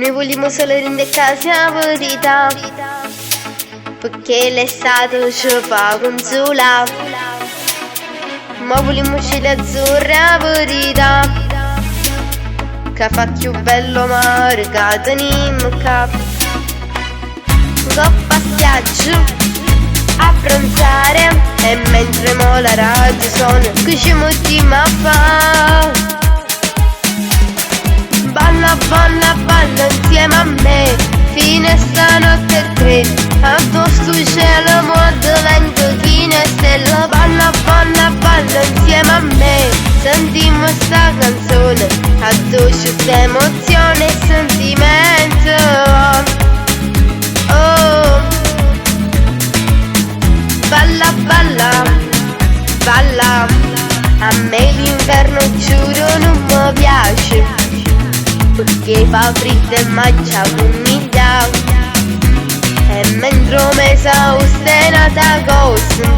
Noi vogliamo solo rendere casa verità, perché l'estate ci fa consolare. Ma vogliamo cieli azzurra verità, che fa più bello mare che teniamo qua. Coppa spiaggia a pranzare, e mentre mo la radio suona che ci mettiamo a fare. Balla, balla, balla insieme a me, fino a stanotte a 3. Addosso il cielo, modo vento, chine e stella. Balla, balla, balla insieme a me, sentiamo sta canzone, addosso sta emozione e sentimento. Oh, balla, balla, balla. A me l'inverno giuro non mi piace, perché fa freddo e mangia umidità. E mentre mi sa ostenata cosa,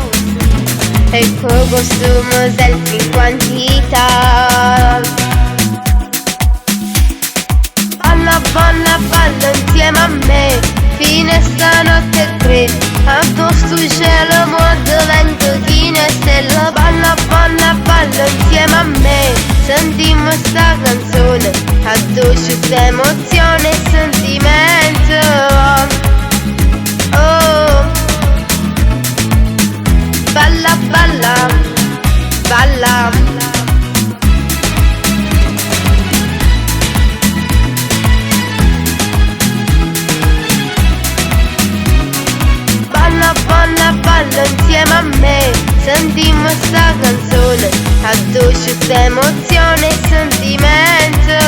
e quel costume sempre in quantità. Balla, balla, balla insieme a me, fino a stanotte a 3. Addosso il cielo, modo vento, chine e stella. Balla, balla, balla insieme a me, sentiamo sta canzone, addosso sta emozione e sentimento. Oh, balla, balla, balla. Balla, balla, balla insieme a me, sentiamo sta canzone, addosso sta emozione e sentimento.